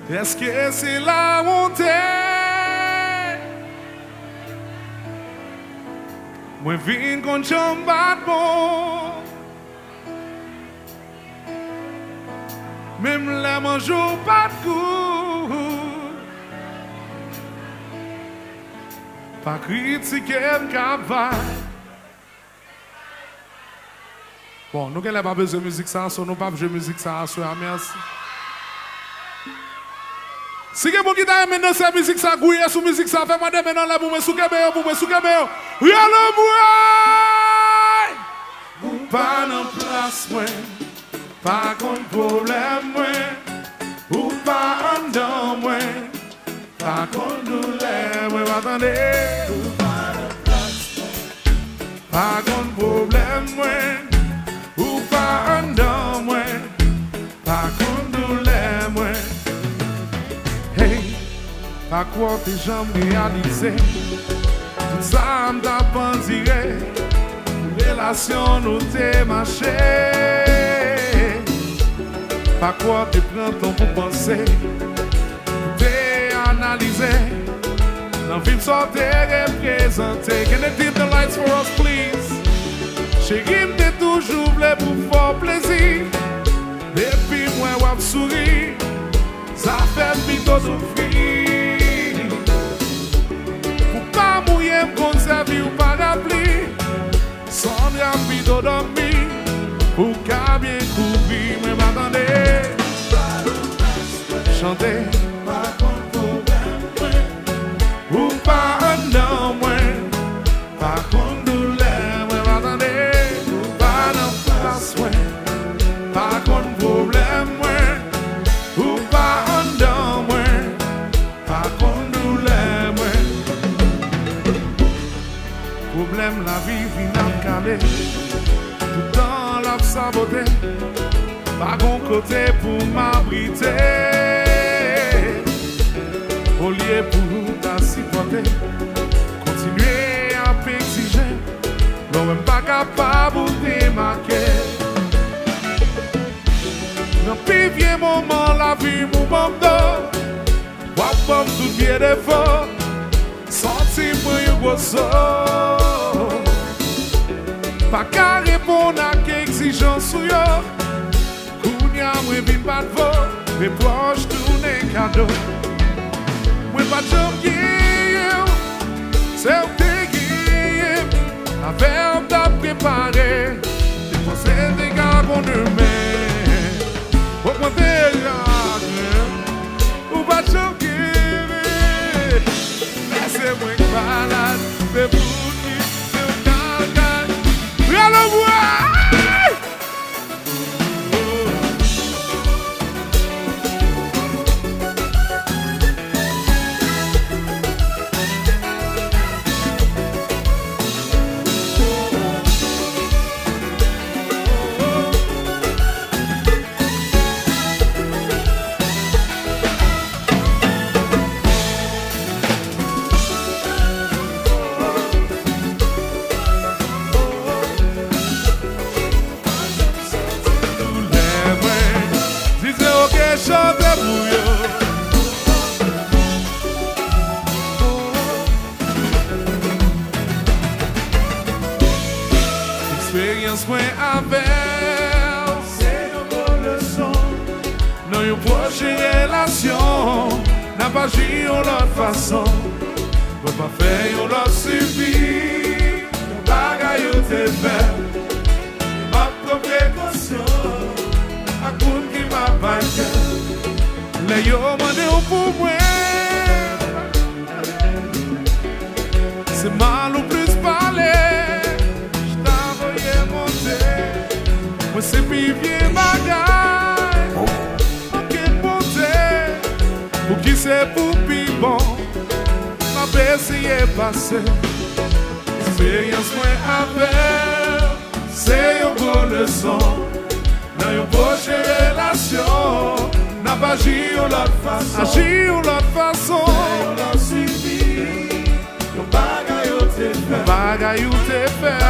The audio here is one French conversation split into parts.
Est-ce que c'est la montée? Moi, viens qu'on chante bon. Même la mangeau pas de goût. Pas critiquer le travail. Bon, nous n'avons pas besoin de musique, ça, nous n'avons pas besoin de musique, ça, merci. Si vous avez guitare maintenant, c'est musique, ça, gouille, sous musique, ça, fait-moi des maintenant là, pour me souquer, pour me souquer, oui, allô, moi! Pas en place, moi, pas contre problème, moi, ou pas en dedans, moi, pas contre douleur, moi, attendez, ou pas en place, moi, pas contre problème, moi. Ou pas en dedans, moi, pas contre douleur, moi. Hey, pas quoi tes jambes réalisées, tout ça m'a pensé, relation nous t'es marché. Pas quoi te prends ton pour penser, t'es analysé, dans le film soit t'es représenté. Can you dim the lights for us, please? Chérie m'te toujours voulu pour faire plaisir. Depuis moi wap souri, ça fait plutôt souffrir. Pour pas mouiller m'conserver ou pas rappeler, sans drame plutôt dormir. Pour qu'à bien couvrir, mais m'attendez. Chanter, pas contre problème, ou pas un non, moi, pas contre douleur. Pas contre problème, ou pas en dedans, pas contre douleur, problème la vie vient à caler, tout dans la saboter, pas bon côté pour m'abriter, au lieu pour t'assipoter, continuer à exiger, non même pas capable de démarquer. Dans le vieux moment, la vie m'a bande, wap tout bien d'effort, senti-moi un gros sort. Pas qu'à répondre à qu'exigence ou yo, kounya moi vin pas de vote, mais proche tourner cadeau. Moi pas de janvier, c'est où t'es guillé, la verbe t'a préparé, déposer des gars qu'on demain. Augmenter la ou pas choquer. Laissez-moi malade, mais pour qui c'est un calcul. Viens le voir. Expérience moins avec, c'est une bonne leçon. Dans une prochaine relation, n'a pas agi en l'autre façon. Ne pas faire en l'autre suivi. Bagaille ou t'es fait. Ma propre précaution, à coup qui m'a vaincu. Les yo mandé pour moi. C'est mal ou plus parler. Moi c'est plus vieux bagaille, ok monter, pour qui c'est pour plus bon, ma baisse y est passée, expérience moins avec, c'est une bonne leçon, dans une prochaine relation, n'a pas agi ou l'autre façon, agi ou l'autre façon, on l'a suivi, le bagaille ou t'es fait, bagaille ou t'es fait,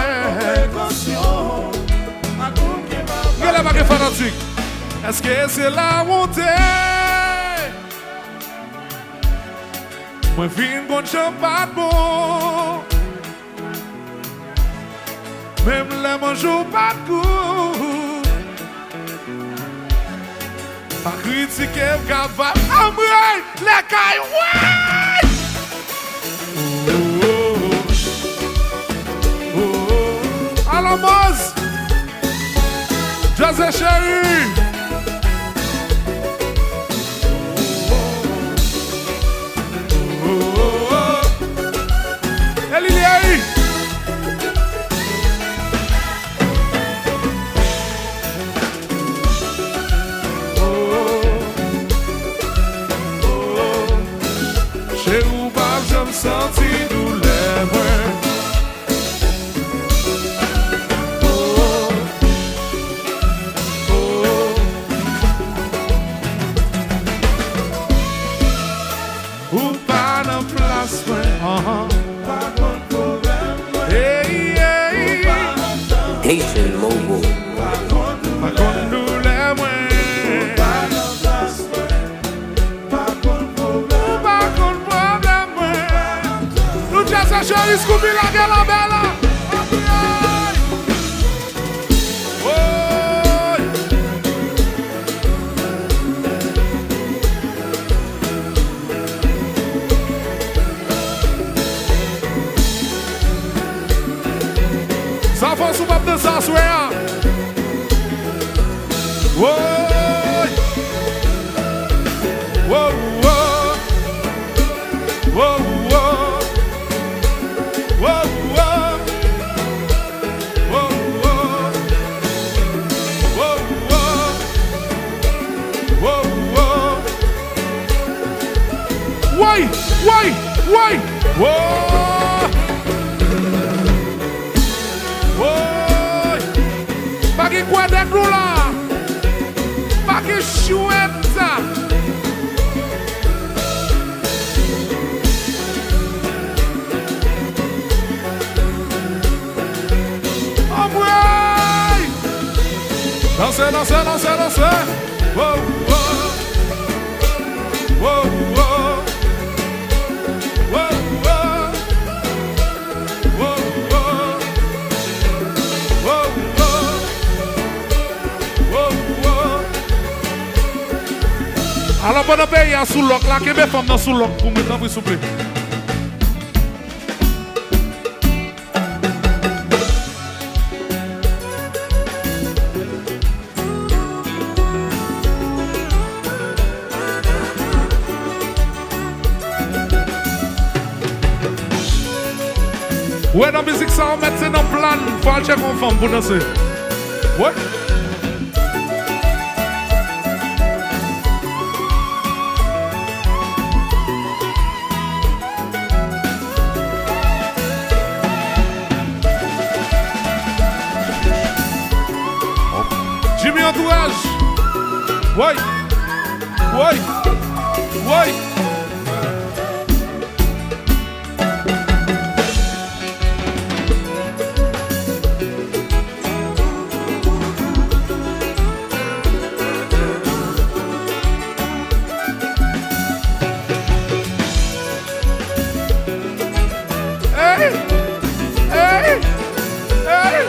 précaution. Quelle est ma fanatique? Est-ce que c'est la montée? Moi fin bon chant pas bon. Même les mangeaux pas de goût. Pas critiquer capable. Amray, les cailles, ouais! Alors Moz, José Chéri. Elle est aí. Chez où pas j'aime sentir douleur. Ou pas dans place, pas de problème. Hey, hey. Haitian Mobile. Pas qu'on nous l'aime. Pas dans place, pas de problème. Pas qu'on problème. Nous t'as chéri, Scooby la gueule en belle. Ça va sous de ça, soya. Wow, wow, wow, wow, wow, wow, wow, wow, wow, wow. Why, whoa. Pas que quoi de nous là, pas que chouette ça. Oh ouais, dansez, dansez, dansez, dansez. Wow, wow, wow, wow, wow, wow, wow, wow. Alors, pendant que il y a sous l'oc, là, que mes femmes sont sous l'oc pour me donner, s'il vous plaît. Ouais, dans la musique, ça, on met ça dans le plan. Il faut aller checker une femme pour danser. Ouais. Jimmy Entourage. Ouais. Ouais. Ouais. Hey. Hey. Hey.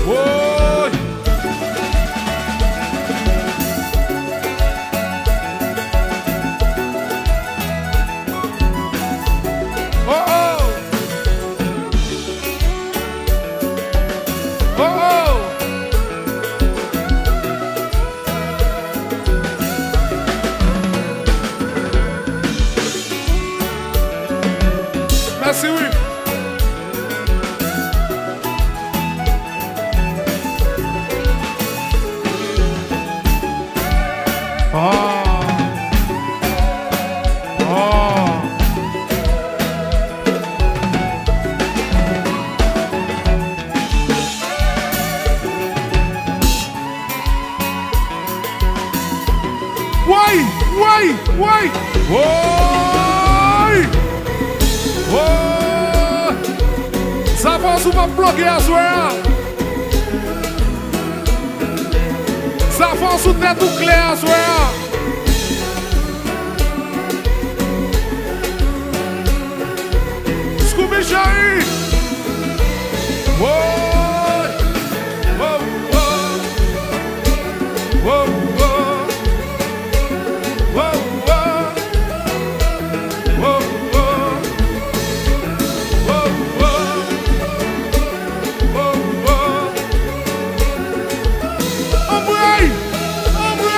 Whoa. Oh oh. Oh oh. Merci, oui. Why? Why? Oh! Ça va sous ma bloquer à soir. Ça fait sous tête tout clair, soir. Scooby Chéri. Whoa. Whoa, whoa. Whoa, whoa. Whoa, whoa. Whoa, whoa. Whoa, whoa. Whoa, whoa. Ombre! Ombre!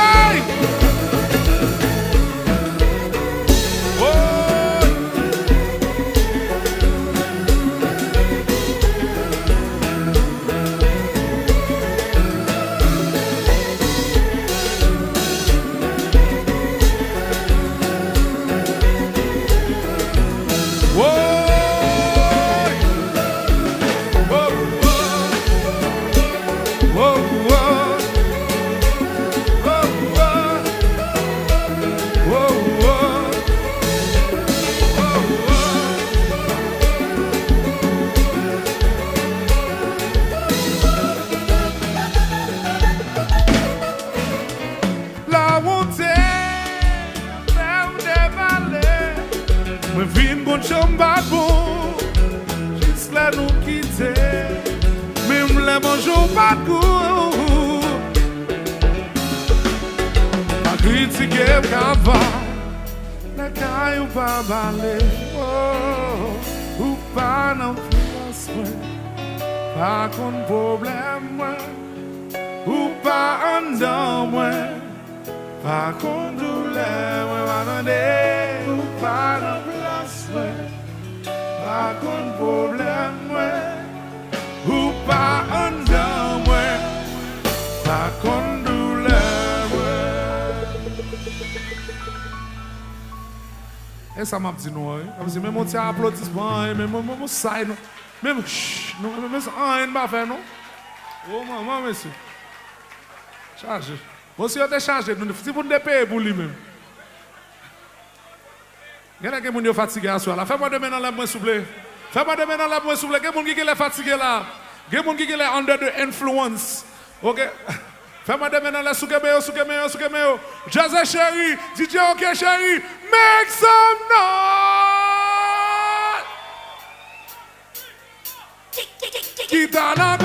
Pas qu'on problème, ou pas un dent, pas qu'on douleur, ou pas de place, pas qu'on problème, ou pas un dent, pas qu'on douleur. Et ça m'a dit non, même on tient applaudissement, même on saille. Même, non, même ça, rien ne va faire, non? Oh, maman, monsieur. Chargé. Monsieur, on est chargé. Si vous ne payez pour lui-même. Il y a des gens qui sont fatigués à soi. Fais-moi demain dans la main, s'il vous plaît. Fais-moi demain dans la main, s'il vous plaît. Il y a des gens qui sont fatigués là. Il y a des gens qui sont under the influence. Ok? Fais-moi demain dans la soukemeo. Jazzy Chéri, DJ OK Chéri, make some noise! Kita na